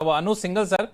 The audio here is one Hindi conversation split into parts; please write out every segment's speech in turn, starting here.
अनु सिंघल सर,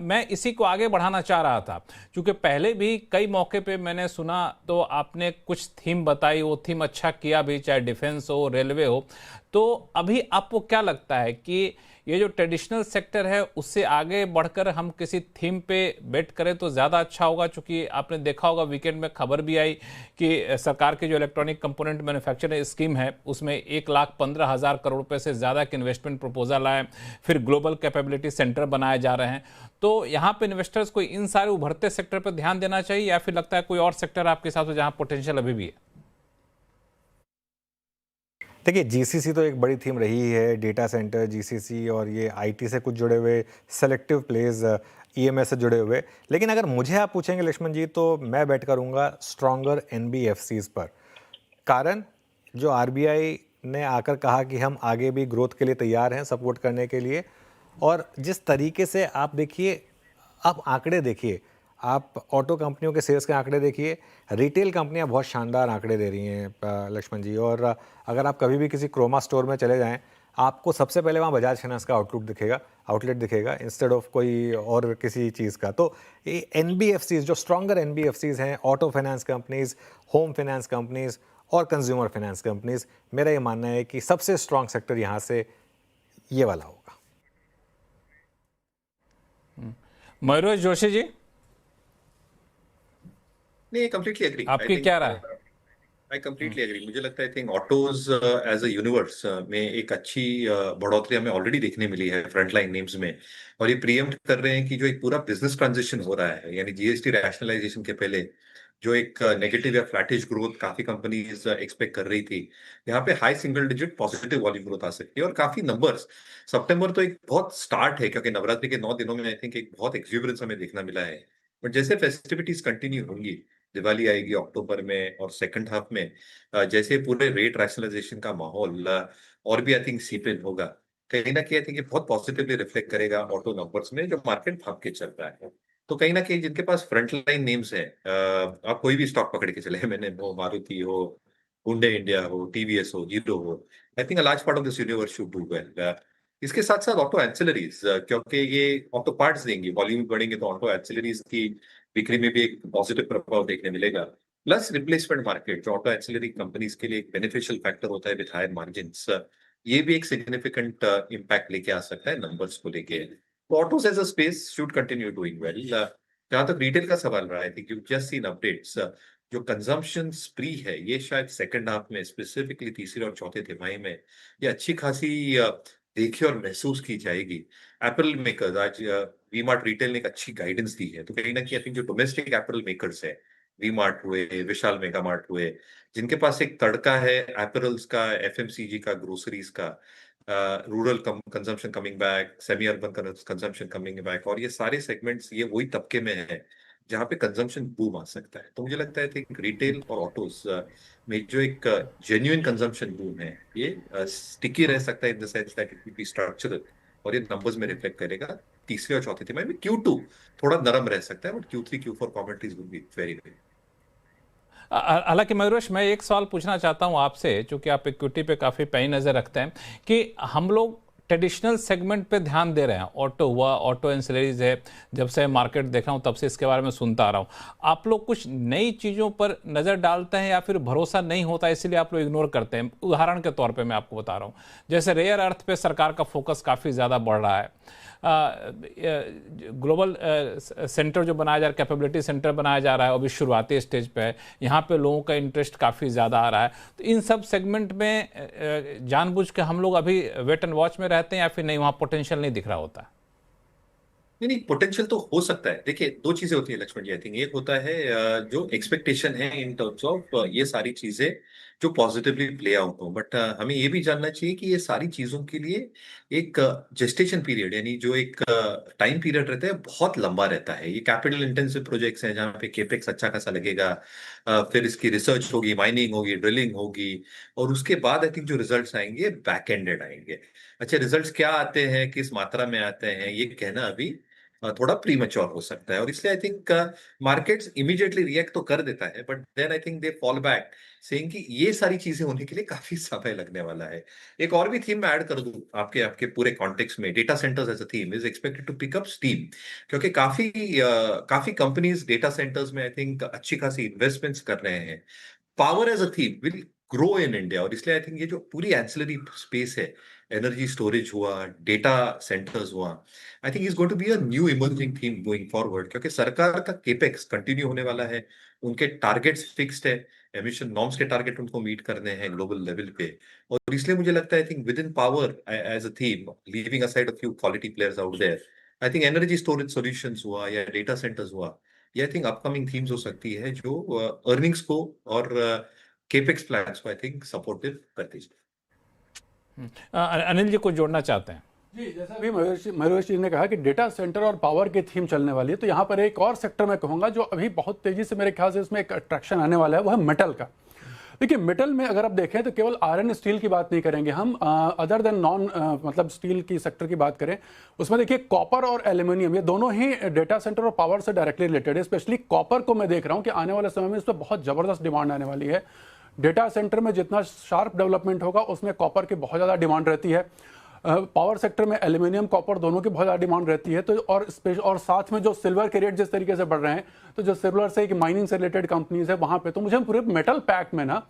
मैं इसी को आगे बढ़ाना चाह रहा था, क्योंकि पहले भी कई मौके पे मैंने सुना तो आपने कुछ थीम बताई, वो थीम अच्छा किया भी, चाहे डिफेंस हो, रेलवे हो। तो अभी आपको क्या लगता है कि ये जो ट्रेडिशनल सेक्टर है उससे आगे बढ़कर हम किसी थीम पे बेट करें तो ज़्यादा अच्छा होगा? चूंकि आपने देखा होगा वीकेंड में खबर भी आई कि सरकार की जो इलेक्ट्रॉनिक कंपोनेंट मैन्युफैक्चरिंग स्कीम है उसमें 1,15,000 करोड़ रुपए से ज़्यादा के इन्वेस्टमेंट प्रपोजल आए, फिर ग्लोबल कैपेबिलिटी सेंटर बनाए जा रहे हैं। तो यहाँ पे इन्वेस्टर्स को इन सारे उभरते सेक्टर पर ध्यान देना चाहिए, या फिर लगता है कोई और सेक्टर आपके हिसाब से जहाँ पोटेंशियल अभी भी है? देखिए, जीसीसी तो एक बड़ी थीम रही है, डेटा सेंटर, जीसीसी और ये आईटी से कुछ जुड़े हुए सेलेक्टिव प्लेज, ईएमएस से जुड़े हुए। लेकिन अगर मुझे आप पूछेंगे लक्ष्मण जी, तो मैं बेट करूंगा स्ट्रॉन्गर एनबीएफसीज पर। कारण, जो आरबीआई ने आकर कहा कि हम आगे भी ग्रोथ के लिए तैयार हैं, सपोर्ट करने के लिए, और जिस तरीके से आप देखिए, आप आंकड़े देखिए, आप ऑटो कंपनियों के सेल्स के आंकड़े देखिए, रिटेल कंपनियां बहुत शानदार आंकड़े दे रही हैं लक्ष्मण जी। और अगर आप कभी भी किसी क्रोमा स्टोर में चले जाएं, आपको सबसे पहले वहाँ बजाज फाइनेंस का आउटलेट दिखेगा इंस्टेड ऑफ कोई और किसी चीज़ का। तो ये एनबीएफसीज, जो स्ट्रॉन्गर एनबीएफसीज हैं, auto finance companies, home finance companies और कंज्यूमर फाइनेंस कंपनीज, मेरा ये मानना है कि सबसे स्ट्रॉन्ग सेक्टर यहाँ से ये वाला होगा। मयूर जोशी जी, नहीं, कंप्लीटली एग्री। आपकी क्या राय है? I completely agree. मुझे लगता है, I think autos as a universe में एक अच्छी बढ़ोतरी हमें ऑलरेडी देखने मिली है फ्रंटलाइन नेम्स में। और ये प्रीएम्प्ट कर रहे हैं कि जो एक पूरा बिजनेस ट्रांजिशन हो रहा है, यानी जीएसटी रैशनलाइजेशन के पहले जो एक नेगेटिव या फ्लैटिश ग्रोथ काफी कंपनीज एक्सपेक्ट कर रही थी, यहाँ पे high single digit positive volume growth आ सकती है। और काफी नंबर्स, सितंबर तो एक बहुत स्टार्ट है, क्योंकि नवरात्रि के 9 दिनों में आई थिंक एक बहुत एक्सुबरेंस हमें देखना मिला है। बट जैसे फेस्टिविटीज कंटिन्यू होंगी, दिवाली आएगी अक्टूबर में और सेकंड हाफ में, जैसे पूरे रेट रैशनलाइजेशन का माहौल और भी आई थिंक सीपन होगा, कहीं ना कहीं आई थिंक ये बहुत पॉजिटिवली रिफ्लेक्ट करेगा ऑटो नंबर्स में, जो मार्केट भाग के चल रहा है। तो कहीं ना कहीं जिनके पास फ्रंट लाइन नेम्स है, आप कोई भी स्टॉक पकड़ के चले, मैंने हो मारुति हो, हुंडई इंडिया हो, टीवीएस हो, हीरो हो, I think a large part of this universe should do well. इसके साथ साथ ऑटो एंसिलरीज, क्योंकि ये ऑटो पार्ट्स देंगी, वॉल्यूम बढ़ेंगे तो ऑटो एंसिलरीज की बिक्री में भी एक पॉजिटिव प्रभाव देखने मिलेगा। प्लस रिप्लेसमेंट मार्केट, जो ऑटो एंसिलरी कंपनीज के लिए एक बेनिफिशियल फैक्टर होता है विद हायर मार्जिन्स, ये भी एक सिग्निफिकेंट इम्पैक्ट लेके आ सकता है नंबर्स को लेके। तो autos as a space should continue doing well. जहां तक रिटेल का सवाल रहा है, I think you just seen updates, जो कंजम्पशन स्प्री है ये शायद सेकंड हाफ में, स्पेसिफिकली तीसरे और चौथे तिमाही में, ये अच्छी खासी देखी और महसूस की जाएगी। एप्पल मेकर्स आज, वी मार्ट रिटेल ने एक अच्छी गाइडेंस दी है, तो कहीं ना कहीं आई थिंक जो डोमेस्टिक एप्पल मेकर्स है, वी मार्ट हुए, विशाल मेगा मार्ट हुए, जिनके पास एक तड़का है एपरल्स का, एफएमसीजी का, ग्रोसरीज का, rural consumption coming back, semi urban consumption coming back, और ये सारे सेगमेंट्स ये वही तबके में है जहाँ पे कंजम्पशन बूम आ सकता है। तो मुझे लगता है कि रिटेल और ऑटोज में जो एक जेन्युइन कंजम्पशन बूम है, ये स्टिकी रह सकता है in the sense that it will be structural, और ये नंबर्स में रिफ्लेक्ट करेगा। तीसरे और चौथे तिमाही में Q2 थोड़ा नरम रह सकता है, but Q3 Q4 commentaries will be very very. हालांकि मयूरेश, मैं एक सवाल पूछना चाहता हूं आपसे, चूंकि आप इक्विटी पे काफ़ी पैनी नज़र रखते हैं, कि हम लोग ट्रेडिशनल सेगमेंट पे ध्यान दे रहे हैं, ऑटो हुआ, ऑटो एंसिलरीज है, जब से मार्केट देख रहा हूं तब से इसके बारे में सुनता आ रहा हूं। आप लोग कुछ नई चीज़ों पर नज़र डालते हैं या फिर भरोसा नहीं होता इसलिए आप लोग इग्नोर करते हैं? उदाहरण के तौर पे मैं आपको बता रहा हूँ, जैसे रेयर अर्थ पे सरकार का फोकस काफ़ी ज़्यादा बढ़ रहा है, ग्लोबल सेंटर जो बनाया जा रहा है, कैपेबिलिटी सेंटर बनाया जा रहा है, अभी शुरुआती स्टेज पे है, यहाँ पे लोगों का इंटरेस्ट काफ़ी ज़्यादा आ रहा है। तो इन सब सेगमेंट में जानबूझ के हम लोग अभी वेट एंड वॉच में रहते हैं, या फिर नहीं, वहाँ पोटेंशियल नहीं दिख रहा होता? नहीं नहीं, पोटेंशियल तो हो सकता है। देखिए, दो चीजें होती है लक्ष्मण जी, आई थिंक एक होता है जो एक्सपेक्टेशन है इन टर्म्स ऑफ ये सारी चीजें जो पॉजिटिवली प्ले आउट हो, बट हमें ये भी जानना चाहिए कि ये सारी चीजों के लिए एक जेस्टेशन पीरियड, यानी जो एक टाइम पीरियड रहता है, बहुत लंबा रहता है। ये कैपिटल इंटेंसिव प्रोजेक्ट्स हैं जहाँ पे केपेक्स अच्छा खासा लगेगा, फिर इसकी रिसर्च होगी, माइनिंग होगी, ड्रिलिंग होगी, और उसके बाद आई थिंक जो रिजल्ट्स आएंगे बैक एंडेड आएंगे। अच्छा, रिजल्ट्स क्या आते हैं, किस मात्रा में आते हैं, ये कहना अभी थोड़ा प्रीमच्योर हो सकता है। और इसलिए I think markets immediately react तो कर देता है, but then I think they fall back saying कि ये सारी चीजें होने के लिए काफी समय लगने वाला है। एक और भी थीम मैं ऐड कर दूं आपके आपके पूरे कॉन्टेक्स्ट में, data centres as a theme is expected to pick up steam, क्योंकि काफी कंपनीज डेटा सेंटर्स में आई थिंक अच्छी खासी इन्वेस्टमेंट्स कर रहे हैं। Power as a theme will grow in India, और इसलिए आई थिंक ये जो पूरी एंसिलरी स्पेस है, एनर्जी स्टोरेज हुआ, डेटा सेंटर्स हुआ, I think is going to be a new emerging theme going forward, क्योंकि सरकार का केपेक्स कंटिन्यू होने वाला है, उनके टारगेट्स फिक्स्ड है, एमिशन नॉर्म्स के टारगेट उनको मीट करने हैं ग्लोबल लेवल पे। और इसलिए मुझे लगता है I think with in power as a theme, leaving aside a few quality players out there, I think energy storage solutions हुआ या डेटा सेंटर्स हुआ, ये आई थिंक अपकमिंग थीम्स हो सकती है जो अर्निंग्स को और केपेक्स प्लान्स को आई थिंक सपोर्टिव करती है। अनिल जी कुछ जोड़ना चाहते हैं? जी, जैसा अभी मयूरेश जी ने कहा कि डेटा सेंटर और पावर की थीम चलने वाली है, तो यहाँ पर एक और सेक्टर मैं कहूँगा जो अभी बहुत तेजी से मेरे ख्याल से इसमें एक अट्रैक्शन आने वाला है, वो है मेटल का। देखिए, मेटल में अगर आप देखें तो केवल आयरन स्टील की बात नहीं करेंगे हम, अदर देन नॉन मतलब स्टील की सेक्टर की बात करें, उसमें देखिए कॉपर और एल्यूमिनियम ये दोनों ही डेटा सेंटर और पावर से डायरेक्टली रिलेटेड है। स्पेशली कॉपर को मैं देख रहा हूँ कि आने वाले समय में इस पर बहुत ज़बरदस्त डिमांड आने वाली है। डेटा सेंटर में जितना शार्प डेवलपमेंट होगा उसमें कॉपर की बहुत ज़्यादा डिमांड रहती है। पावर सेक्टर में एल्यूमिनियम कॉपर दोनों की बहुत ज़्यादा डिमांड रहती है। तो और साथ में जो सिल्वर के रेट जिस तरीके से बढ़ रहे हैं, तो जो सिल्वर से माइनिंग से रिलेटेड कंपनीज है वहाँ पे, तो मुझे पूरे मेटल पैक में ना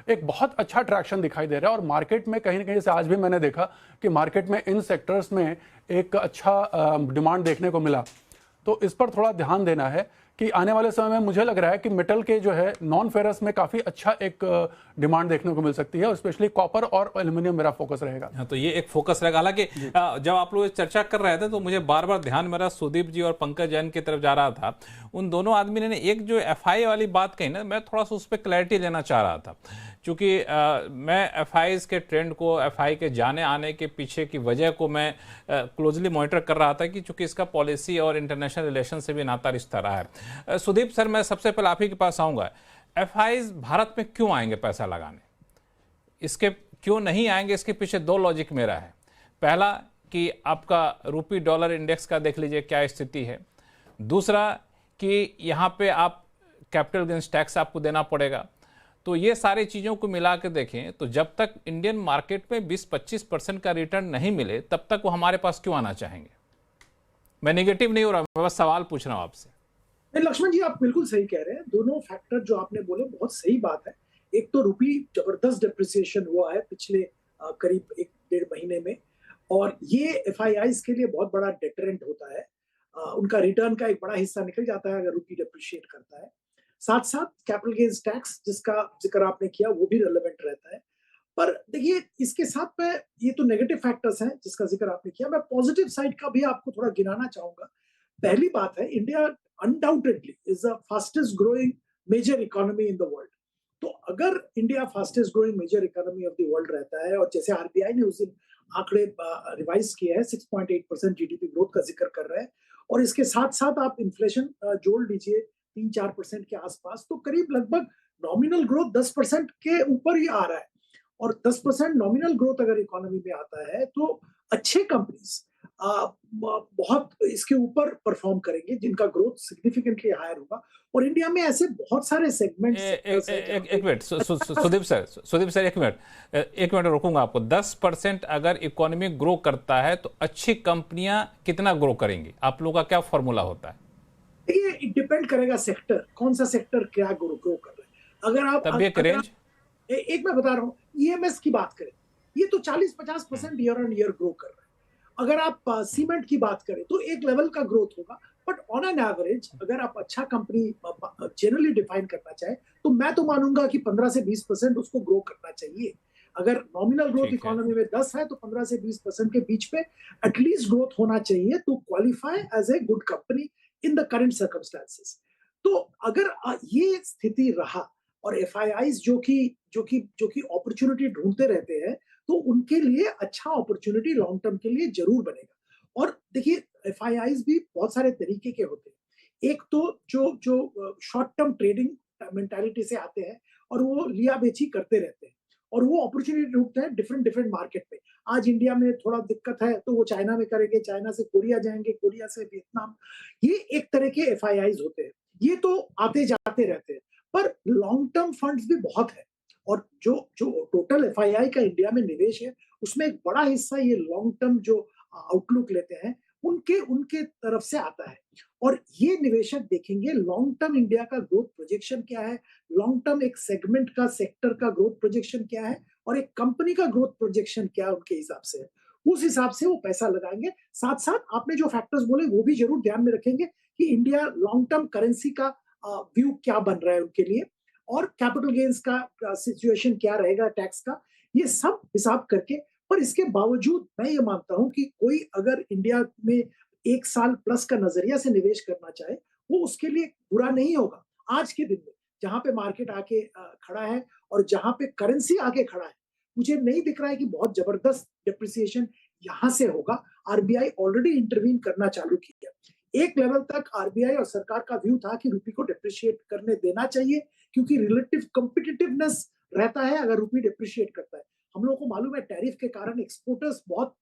एक बहुत अच्छा ट्रैक्शन दिखाई दे रहा है। और मार्केट में कहीं ना कहीं से आज भी मैंने देखा कि मार्केट में इन सेक्टर्स में एक अच्छा डिमांड देखने को मिला। तो इस पर थोड़ा ध्यान देना है कि आने वाले समय में मुझे लग रहा है कि मेटल के जो है नॉन फेरस में काफ़ी अच्छा एक डिमांड देखने को मिल सकती है, और स्पेशली कॉपर और एल्यूमिनियम मेरा फोकस रहेगा। हाँ, तो ये एक फोकस रहेगा। हालांकि जब आप लोग चर्चा कर रहे थे तो मुझे बार बार ध्यान मेरा सुदीप जी और पंकज जैन की तरफ जा रहा था। उन दोनों आदमी ने एक जो एफआई वाली बात कही ना, मैं थोड़ा सा उस पर क्लैरिटी लेना चाह रहा था, क्योंकि मैं एफआई के ट्रेंड को, एफआई के जाने आने के पीछे की वजह को मैं क्लोजली मॉनिटर कर रहा था, कि चूंकि इसका पॉलिसी और इंटरनेशनल रिलेशन से भी नाता रिश्ता रहा है। सुदीप सर, मैं सबसे पहले आप ही के पास आऊँगा। एफआई भारत में क्यों आएंगे पैसा लगाने, इसके क्यों नहीं आएंगे, इसके पीछे दो लॉजिक मेरा है। पहला कि आपका रूपी डॉलर इंडेक्स का देख लीजिए क्या स्थिति है। दूसरा कि यहाँ पे आप कैपिटल गेन्स टैक्स आपको देना पड़ेगा। तो ये सारी चीज़ों को मिला के देखें तो जब तक इंडियन मार्केट में 20-25% का रिटर्न नहीं मिले तब तक वो हमारे पास क्यों आना चाहेंगे? मैं नेगेटिव नहीं हो रहा, मैं बस सवाल पूछ रहा हूँ आपसे। नहीं लक्ष्मण जी, आप बिल्कुल सही कह रहे हैं। दोनों फैक्टर जो आपने बोले बहुत सही बात है। एक तो रुपी जबरदस्त डिप्रिसिएशन हुआ है पिछले करीब 1-1.5 महीने में, और ये एफआईआईज के लिए बहुत बड़ा डेटरेंट होता है। उनका रिटर्न का एक बड़ा हिस्सा निकल जाता है अगर रुपी डिप्रिशिएट करता है। साथ साथ कैपिटल गेन्स टैक्स जिसका जिक्र आपने किया वो भी रेलेवेंट रहता है। पर देखिए, इसके साथ में ये तो नेगेटिव फैक्टर्स हैं जिसका जिक्र आपने किया, मैं पॉजिटिव साइड का भी आपको थोड़ा गिनाना चाहूंगा। पहली बात है, India undoubtedly is the fastest growing major economy in the world. तो अगर India fastest growing major economy of the world रहता है, और जैसे आरबीआई ने उस दिन आंकड़े रिवाइज किए हैं, 6.8% जीडीपी ग्रोथ का जिक्र कर रहे हैं, और इसके साथ साथ आप इन्फ्लेशन जोड़ लीजिए 3-4% के आसपास, तो करीब लगभग नॉमिनल ग्रोथ 10% के ऊपर ही आ रहा है। और 10% नॉमिनल ग्रोथ अगर इकोनॉमी में आता है तो अच्छे कंपनीज बहुत इसके ऊपर परफॉर्म करेंगे जिनका ग्रोथ सिग्निफिकेंटली हायर होगा। और इंडिया में ऐसे बहुत सारे सेगमेंट्स। एक मिनट सुदीप सर एक मिनट रोकूंगा आपको। 10% अगर इकोनॉमी ग्रो करता है तो अच्छी कंपनियां कितना ग्रो करेंगी? आप लोगों का क्या फॉर्मूला होता है? ये डिपेंड करेगा सेक्टर, कौन सा सेक्टर क्या ग्रो कर रहा है। अगर आप तब एक रेंज, एक मैं बता रहा हूँ, ईएमएस की बात करें, ये तो 40-50% ईयर ऑन ईयर ग्रो कर रहा है। अगर आप सीमेंट की बात करें तो एक लेवल का ग्रोथ होगा, बट ऑन एन एवरेज अगर आप अच्छा कंपनी जनरली डिफाइन करना चाहे तो मैं तो मानूंगा कि 15 से 20% उसको ग्रो करना चाहिए। अगर नॉमिनल ग्रोथ इकोनॉमी में 10 है तो 15 से 20% के बीच में एटलीस्ट ग्रोथ होना चाहिए to qualify as a good company in the current circumstances. तो अगर ये स्थिति रहा और एफआईआईज जो कि अपॉर्चुनिटी ढूंढते रहते हैं, तो उनके लिए अच्छा अपॉर्चुनिटी लॉन्ग टर्म के लिए जरूर बनेगा। और देखिए, एफआईआईज भी बहुत सारे तरीके के होते हैं। एक तो जो शॉर्ट टर्म ट्रेडिंग मेंटालिटी से आते हैं और वो लिया बेची करते रहते हैं, और वो अपॉर्चुनिटी ढूंढते हैं डिफरेंट डिफरेंट मार्केट में। आज इंडिया में थोड़ा दिक्कत है तो वो चाइना में करेंगे, चाइना से कोरिया जाएंगे, कोरिया से वियतनाम। ये एक तरह के एफआईआईज होते हैं, ये तो आते जाते रहते हैं, पर लॉन्ग टर्म फंड्स भी बहुत है। और जो जो टोटल एफआईआई का इंडिया में निवेश है उसमें एक बड़ा हिस्सा ये लॉन्ग टर्म जो आउटलुक लेते हैं उनके उनके तरफ से आता है। और ये निवेशक देखेंगे लॉन्ग टर्म इंडिया का ग्रोथ प्रोजेक्शन क्या है, लॉन्ग टर्म एक सेगमेंट का, सेक्टर का ग्रोथ प्रोजेक्शन क्या है, और एक कंपनी का ग्रोथ प्रोजेक्शन क्या उनके हिसाब से है। उस हिसाब से वो पैसा लगाएंगे। साथ साथ आपने जो फैक्टर्स बोले वो भी जरूर ध्यान में रखेंगे कि इंडिया लॉन्ग टर्म करेंसी का व्यू क्या बन रहा है उनके लिए, और कैपिटल गेन्स का सिचुएशन क्या रहेगा, टैक्स का, ये सब हिसाब करके। पर इसके बावजूद मैं ये मानता हूं कि कोई अगर इंडिया में 1 साल प्लस का नजरिया से निवेश करना चाहे वो उसके लिए बुरा नहीं होगा। आज के दिन में जहां पे मार्केट आके खड़ा है और जहां पे करेंसी आके खड़ा है, मुझे नहीं दिख रहा है कि बहुत जबरदस्त डिप्रिसिएशन यहां से होगा। आरबीआई ऑलरेडी इंटरवीन करना चालू किया। एक लेवल तक आरबीआई और सरकार का व्यू था कि रुपी को डिप्रिशिएट करने देना चाहिए, क्योंकि रिलेटिव कॉम्पिटिटिवनेस रहता है अगर रुपी डिप्रिशिएट करता है। हम लोगों को मालूम है टैरिफ के कारण एक्सपोर्टर्स बहुत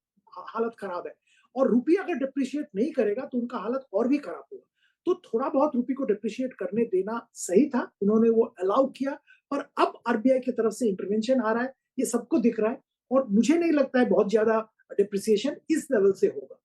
हालत खराब है, और रुपी अगर डिप्रिशिएट नहीं करेगा तो उनका हालत और भी खराब होगा। तो थोड़ा बहुत रुपी को डिप्रिशिएट करने देना सही था, उन्होंने वो अलाउ किया। पर अब आरबीआई की तरफ से इंटरवेंशन आ रहा है, ये सबको दिख रहा है, और मुझे नहीं लगता है बहुत ज्यादा डिप्रिसिएशन इस लेवल से होगा।